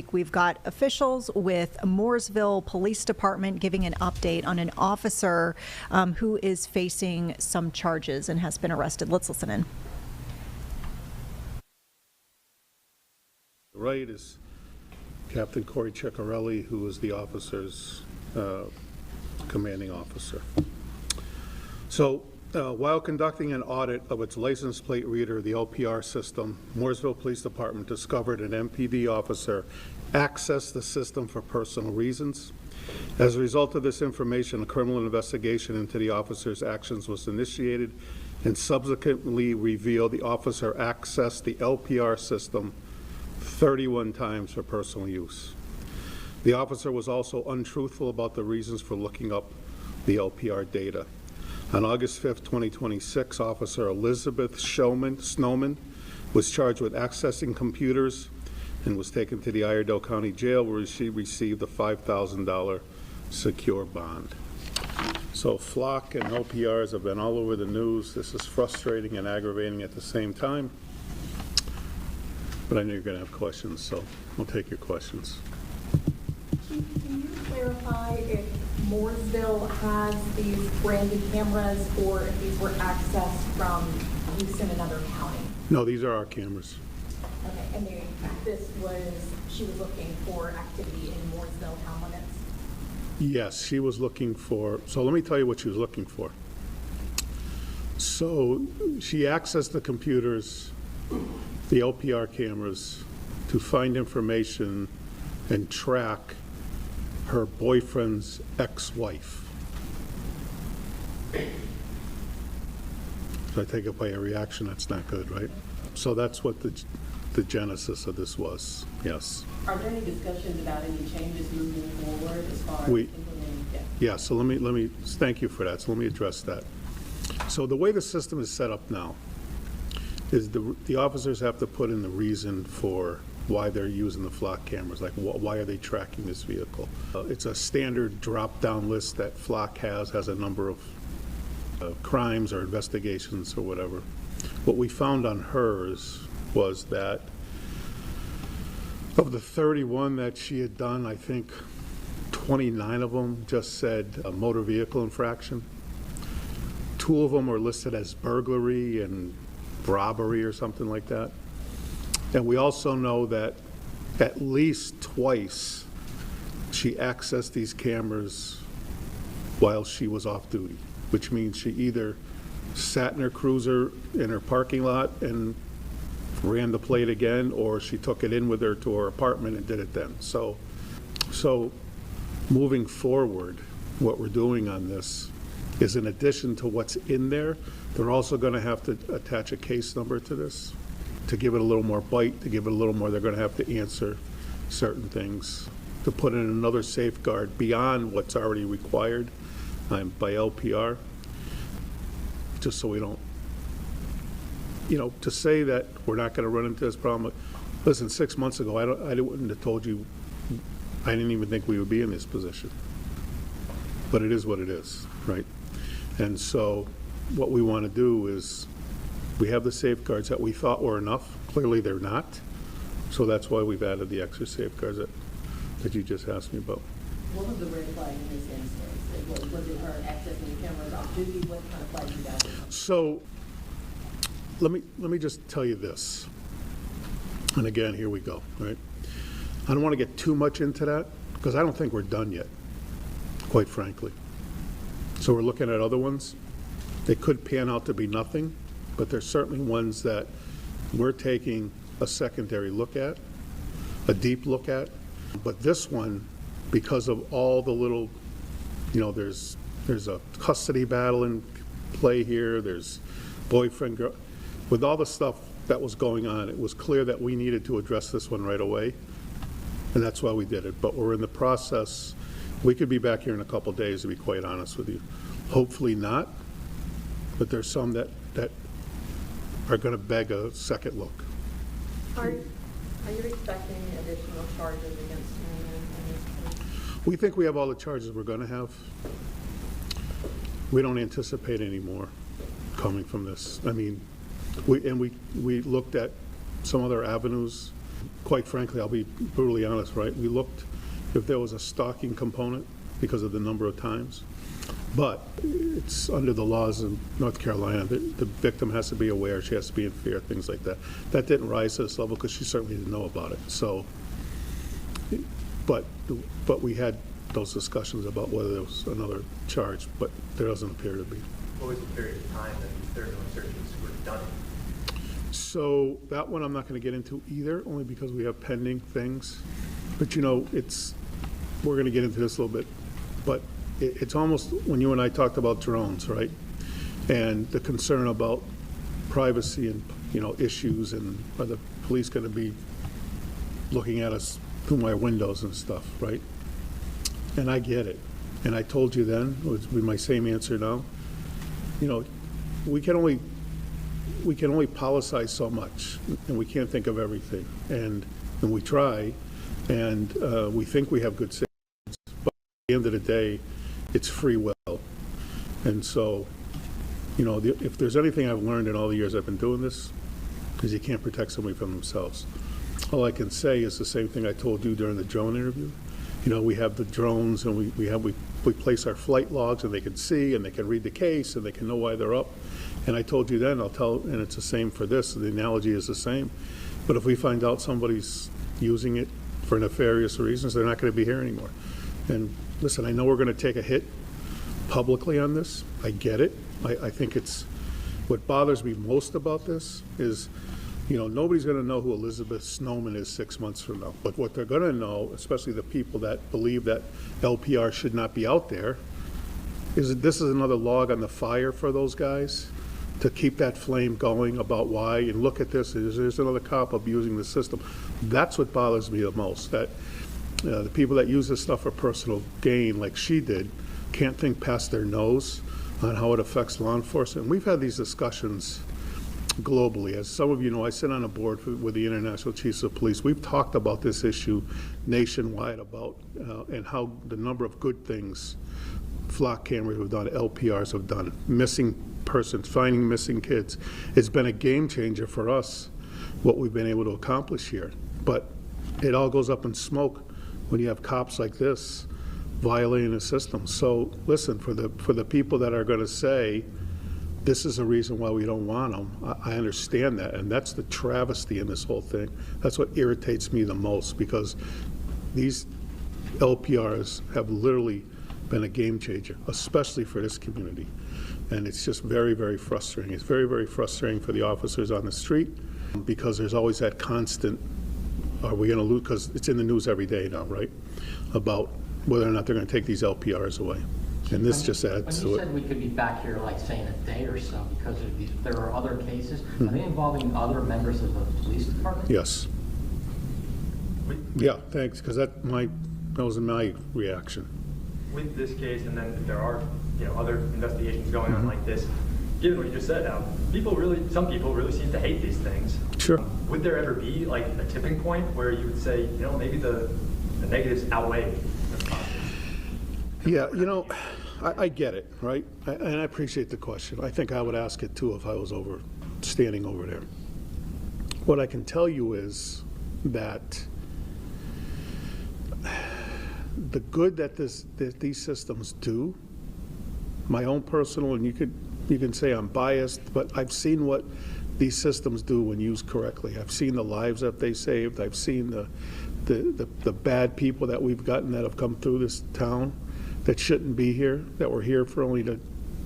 week, we've got officials with Mooresville Police Department giving an update on an officer who is facing some charges and has been arrested. Let's listen in. Right is Captain Corey Ciccarelli, who is the officer's commanding officer. So while conducting an audit of its license plate reader, the LPR system, Mooresville Police Department discovered an MPD officer accessed the system for personal reasons. As a result of this information, a criminal investigation into the officer's actions was initiated and subsequently revealed the officer accessed the LPR system 31 times for personal use. The officer was also untruthful about the reasons for looking up the LPR data. On August 5th, 2026, Officer Elizabeth Snowman was charged with accessing computers and was taken to the Iredell County Jail, where she received a $5,000 secure bond. So Flock and LPRs have been all over the news. This is frustrating and aggravating at the same time. But I know you're going to have questions, so we'll take your questions. Chief, can you clarify if Mooresville has these branded cameras or if these were accessed from use in another county? No, these are our cameras. Okay, and she was looking for activity in Mooresville town limits? Yes, she was looking for, so let me tell you what she was looking for. So she accessed the computers, the LPR cameras, to find information and track her boyfriend's ex-wife. So I take it by your reaction, that's not good, right? So that's what the genesis of this was, yes. Are there any discussions about any changes moving forward as far as implementing? Yeah, so let me, thank you for that. So let me address that. So the way the system is set up now is the officers have to put in the reason for why they're using the Flock cameras, like why are they tracking this vehicle. It's a standard drop-down list that Flock has a number of crimes or investigations or whatever. What we found on hers was that of the 31 that she had done, I think 29 of them just said a motor vehicle infraction. 2 of them were listed as burglary and robbery or something like that. And we also know that at least twice she accessed these cameras while she was off duty, which means she either sat in her cruiser in her parking lot and ran the plate again, or she took it in with her to her apartment and did it then. So moving forward, what we're doing on this is, in addition to what's in there, they're also going to have to attach a case number to this to give it a little more bite, to give it a little more. They're going to have to answer certain things, to put in another safeguard beyond what's already required by LPR, just so we don't, to say that we're not going to run into this problem. Listen, 6 months ago, I wouldn't have told you, I didn't even think we would be in this position. But it is what it is, right? And so what we want to do is, we have the safeguards that we thought were enough. Clearly they're not. So that's why we've added the extra safeguards that you just asked me about. What was the red flag in this instance? Was it her accessing cameras off duty? What kind of flag you got? So let me just tell you this. And again, here we go, right? I don't want to get too much into that because I don't think we're done yet, quite frankly. So we're looking at other ones. They could pan out to be nothing, but there's certainly ones that we're taking a secondary look at, a deep look at. But this one, because of all the little, there's a custody battle in play here, there's boyfriend, girl, with all the stuff that was going on, it was clear that we needed to address this one right away, and that's why we did it. But we're in the process. We could be back here in a couple days, to be quite honest with you. Hopefully not, but there's some that are going to beg a second look. Are you expecting additional charges against Snowman in this case? We think we have all the charges we're going to have. We don't anticipate any more coming from this. I mean, we looked at some other avenues Quite frankly, I'll be brutally honest, right? We looked if there was a stalking component because of the number of times. But it's under the laws in North Carolina, the victim has to be aware, she has to be in fear, things like that. That didn't rise to this level because she certainly didn't know about it. So, but we had those discussions about whether there was another charge, but there doesn't appear to be. What was the period of time that these thorough searches were done? So that one I'm not going to get into either, only because we have pending things. But you know, we're going to get into this a little bit, but it's almost when you and I talked about drones, right? And the concern about privacy and, you know, issues and are the police going to be looking at us through my windows and stuff, right? And I get it. And I told you then, it would be my same answer now. You know, we can only politicize so much, and we can't think of everything. And we try, and we think we have good safeguards, but at the end of the day, it's free will. And so, you know, if there's anything I've learned in all the years I've been doing this, is you can't protect somebody from themselves. All I can say is the same thing I told you during the drone interview. You know, we have the drones, and we place our flight logs, and they can see, and they can read the case, and they can know why they're up. And I told you then, and it's the same for this, the analogy is the same. But if we find out somebody's using it for nefarious reasons, they're not going to be here anymore. And listen, I know we're going to take a hit publicly on this. I get it. I think it's, what bothers me most about this is, you know, nobody's going to know who Elizabeth Snowman is 6 months from now. But what they're going to know, especially the people that believe that LPR should not be out there, is that this is another log on the fire for those guys to keep that flame going about why, and look at this, there's another cop abusing the system. That's what bothers me the most, that the people that use this stuff for personal gain, like she did, can't think past their nose on how it affects law enforcement. We've had these discussions globally. As some of you know, I sit on a board with the International Chiefs of Police. We've talked about this issue nationwide about and how the number of good things Flock cameras have done, LPRs have done, missing persons, finding missing kids. It's been a game changer for us, what we've been able to accomplish here. But it all goes up in smoke when you have cops like this violating the system. So listen, for the people that are going to say this is a reason why we don't want them, I understand that, and that's the travesty in this whole thing. That's what irritates me the most, because these LPRs have literally been a game changer, especially for this community. And it's just very, very frustrating. It's very, very frustrating for the officers on the street, because there's always that constant, are we going to lose, because it's in the news every day now, right, about whether or not they're going to take these LPRs away. And this just adds to it. When you said we could be back here, like, say, in a day or so because of these, there are other cases, are they involving other members of the police department? Yes. Yeah, thanks, because that was my reaction. With this case, and then if there are, you know, other investigations going on like this, given what you just said, some people really seem to hate these things. Sure. Would there ever be like a tipping point where you would say, you know, maybe the negatives outweigh the positives? Yeah, you know, I get it, right? And I appreciate the question. I think I would ask it too if I was standing over there. What I can tell you is that the good that these systems do, my own personal, and you can say I'm biased, but I've seen what these systems do when used correctly. I've seen the lives that they saved. I've seen the bad people that we've gotten that have come through this town that shouldn't be here, that were here for only to,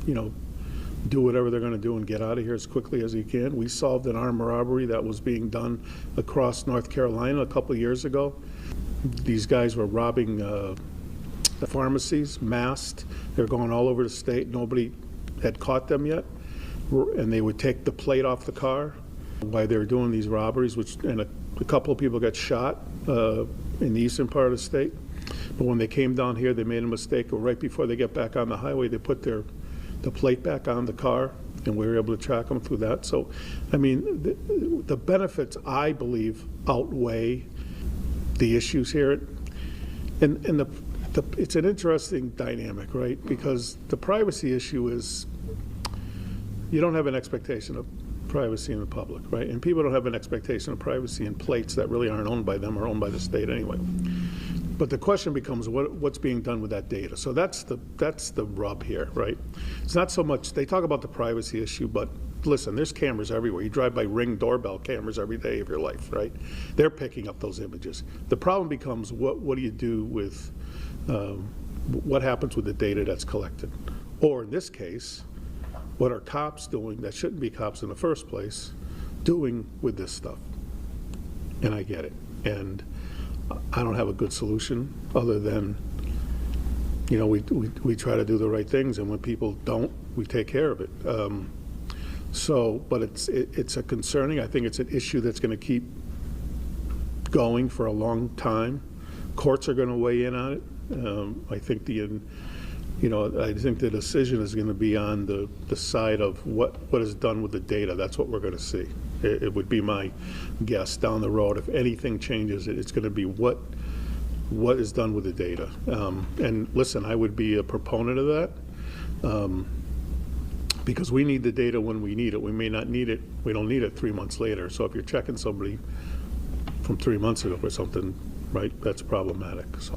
you know, do whatever they're going to do and get out of here as quickly as you can. We solved an armed robbery that was being done across North Carolina a couple of years ago. These guys were robbing the pharmacies, masked. They're going all over the state. Nobody had caught them yet. And they would take the plate off the car while they were doing these robberies, and a couple of people got shot in the eastern part of the state. But when they came down here, they made a mistake. Right before they get back on the highway, they put the plate back on the car, and we were able to track them through that. So, I mean, the benefits, I believe, outweigh the issues here. And it's an interesting dynamic, right? Because the privacy issue is, you don't have an expectation of privacy in the public, right? And people don't have an expectation of privacy in plates that really aren't owned by them or owned by the state anyway. But the question becomes what's being done with that data. So that's the rub here, right? It's not so much, they talk about the privacy issue, but listen, there's cameras everywhere. You drive by Ring doorbell cameras every day of your life, right? They're picking up those images. The problem becomes what do you do with, what happens with the data that's collected? Or in this case, what are cops doing that shouldn't be cops in the first place doing with this stuff? And I get it. And I don't have a good solution other than, you know, we try to do the right things, and when people don't, we take care of it. But it's a concerning, I think it's an issue that's going to keep going for a long time. Courts are going to weigh in on it. I think I think the decision is going to be on the side of what is done with the data. That's what we're going to see. It would be my guess down the road. If anything changes, it's going to be what is done with the data. And listen, I would be a proponent of that because we need the data when we need it. We may not need it. We don't need it 3 months later. So if you're checking somebody from 3 months ago or something, right, that's problematic. So.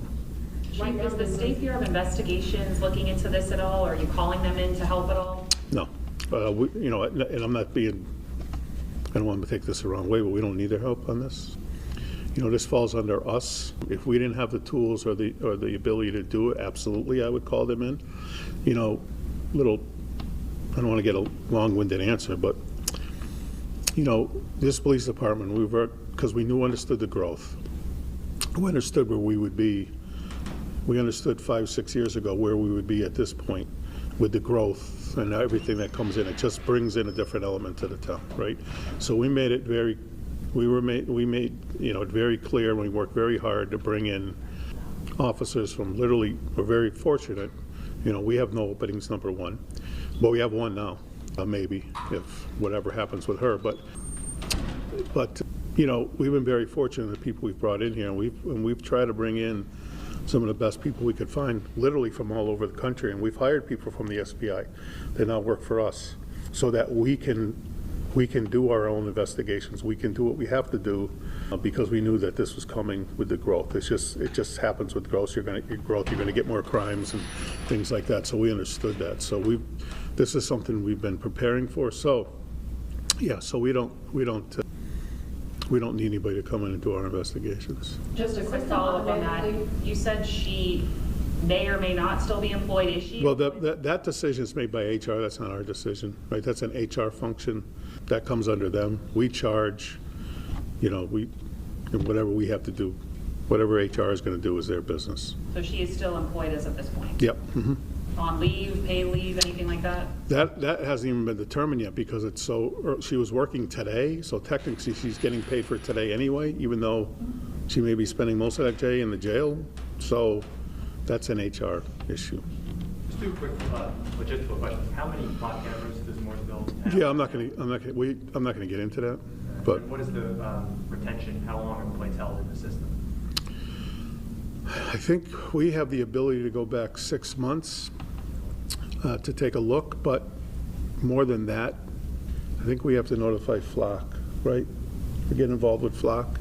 Chief, is the State Bureau of Investigations looking into this at all? Are you calling them in to help at all? No. And I'm not being, I don't want to take this the wrong way, but we don't need their help on this. This falls under us. If we didn't have the tools or the ability to do it, absolutely, I would call them in. I don't want to get a long-winded answer, but, this police department, we worked because we understood the growth. We understood where we would be. We understood 5-6 years ago where we would be at this point with the growth and everything that comes in. It just brings in a different element to the town, right? So we made it very it very clear, and we worked very hard to bring in officers from literally, we're very fortunate. We have no openings, number one, but we have one now, maybe, if whatever happens with her. But we've been very fortunate in the people we've brought in here, and we've tried to bring in some of the best people we could find, literally from all over the country. And we've hired people from the SBI that now work for us so that we can do our own investigations. We can do what we have to do because we knew that this was coming with the growth. It just happens with growth. You're going to get more crimes and things like that. So we understood that. So this is something we've been preparing for. So yeah, so we don't need anybody to come in and do our investigations. Just a quick follow-up on that. You said she may or may not still be employed. Is she? Well, that decision is made by HR. That's not our decision, right? That's an HR function. That comes under them. We charge, and whatever we have to do, whatever HR is going to do is their business. So she is still employed as of this point? Yep. Mm-hmm. On leave, paid leave, anything like that? That hasn't even been determined yet because she was working today, so technically she's getting paid for today anyway, even though she may be spending most of that day in the jail. So that's an HR issue. Just two quick logistical questions. How many Flock cameras does Mooresville have? Yeah, I'm not going to get into that. But what is the retention? How long are the plates held in the system? I think we have the ability to go back 6 months to take a look, but more than that, I think we have to notify Flock, right? We get involved with Flock.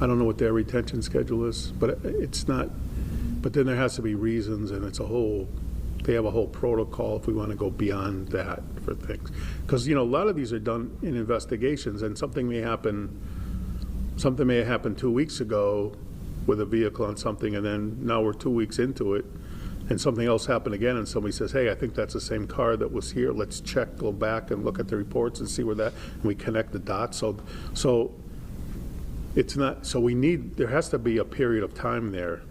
I don't know what their retention schedule is, but it's not. But then there has to be reasons, and they have a whole protocol if we want to go beyond that for things. Because, a lot of these are done in investigations, and something may have happened 2 weeks ago with a vehicle on something, and then now we're 2 weeks into it, and something else happened again, and somebody says, hey, I think that's the same car that was here. Let's check, go back and look at the reports and see where and we connect the dots. So it's not, so there has to be a period of time there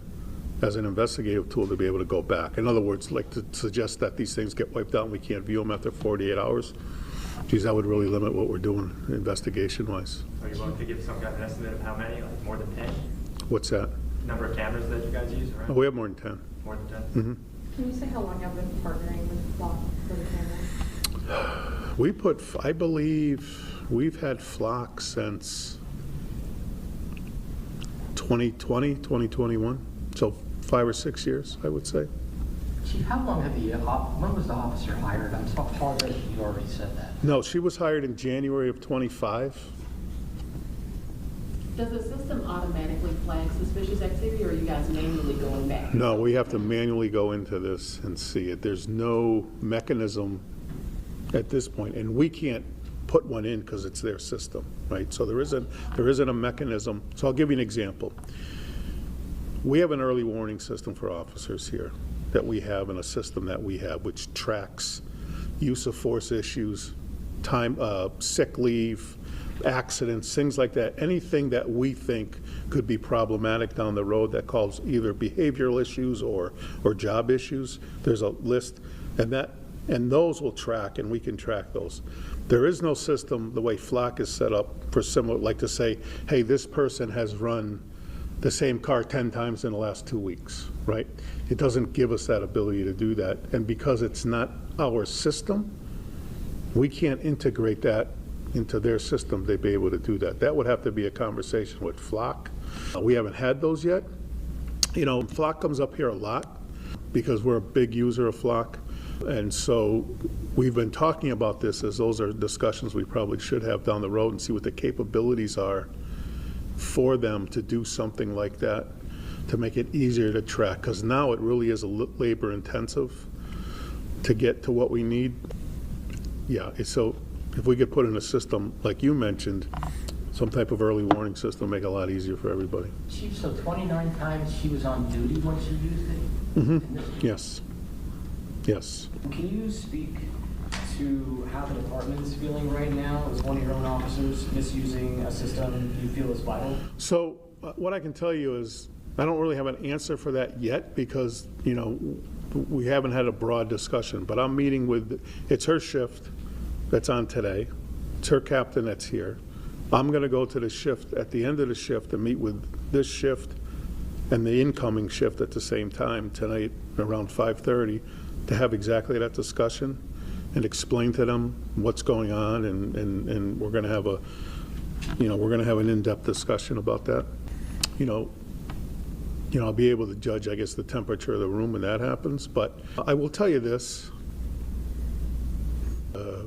as an investigative tool to be able to go back. In other words, like to suggest that these things get wiped out and we can't view them after 48 hours. Geez, that would really limit what we're doing investigation-wise. Are you willing to give some kind of estimate of how many, like more than 10? What's that? Number of cameras that you guys use, right? Oh, we have more than 10. More than 10? Mm-hmm. Can you say how long you've been partnering with Flock for the cameras? I believe we've had Flock since 2020, 2021. So 5 or 6 years, I would say. Chief, how long have when was the officer hired? I'm so apologize if you already said that. No, she was hired in January of '25. Does the system automatically flag suspicious activity, or are you guys manually going back? No, we have to manually go into this and see it. There's no mechanism at this point, and we can't put one in because it's their system, right? So there isn't a mechanism. So I'll give you an example. We have an early warning system for officers here that we have, and a system that we have which tracks use of force issues, time, sick leave, accidents, things like that. Anything that we think could be problematic down the road that calls either behavioral issues or job issues, there's a list, and those will track, and we can track those. There is no system, the way Flock is set up, for similar, like to say, hey, this person has run the same car 10 times in the last 2 weeks, right? It doesn't give us that ability to do that. And because it's not our system, we can't integrate that into their system. They'd be able to do that. That would have to be a conversation with Flock. We haven't had those yet. You know, Flock comes up here a lot because we're a big user of Flock. And so we've been talking about this, as those are discussions we probably should have down the road and see what the capabilities are for them to do something like that, to make it easier to track, because now it really is a labor intensive to get to what we need. Yeah, so if we could put in a system, like you mentioned, some type of early warning system, make it a lot easier for everybody. Chief, so 29 times she was on duty when she used it? Mm-hmm. Yes. Yes. Can you speak to how the department's feeling right now as one of your own officers misusing a system you feel is vital? So what I can tell you is I don't really have an answer for that yet because, you know, we haven't had a broad discussion, but I'm meeting with, it's her shift that's on today. It's her captain that's here. I'm going to go to the shift at the end of the shift and meet with this shift and the incoming shift at the same time tonight around 5:30 to have exactly that discussion and explain to them what's going on, and we're going to have a, you know, we're going to have an in-depth discussion about that. You know, I'll be able to judge, I guess, the temperature of the room when that happens. But I will tell you this,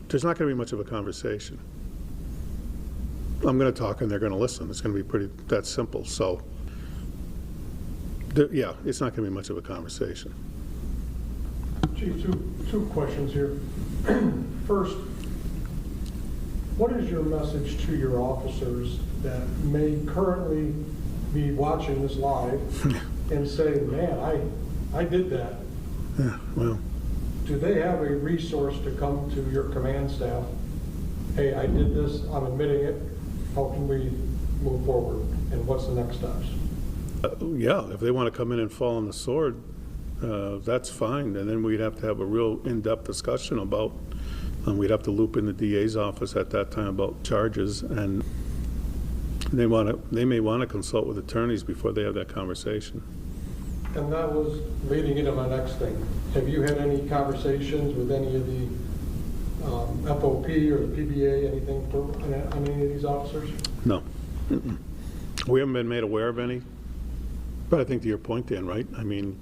there's not going to be much of a conversation. I'm going to talk and they're going to listen. It's going to be pretty, that simple. So, yeah, it's not going to be much of a conversation. Chief, two questions here. First, what is your message to your officers that may currently be watching this live and say, man, I did that? Yeah, well. Do they have a resource to come to your command staff? Hey, I did this, I'm admitting it, how can we move forward? And what's the next steps? Yeah, if they want to come in and fall on the sword, that's fine. And then we'd have to have a real in-depth discussion about, we'd have to loop in the DA's office at that time about charges, and they may want to consult with attorneys before they have that conversation. And that was leading into my next thing. Have you had any conversations with any of the FOP or the PBA, anything on any of these officers? No. We haven't been made aware of any. But I think to your point, Dan, right? I mean,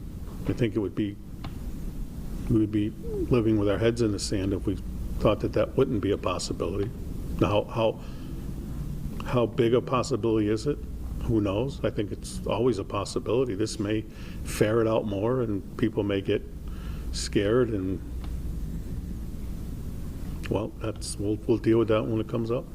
I think we would be living with our heads in the sand if we thought that wouldn't be a possibility. Now, how big a possibility is it? Who knows? I think it's always a possibility. This may ferret out more and people may get scared, and well, we'll deal with that when it comes up.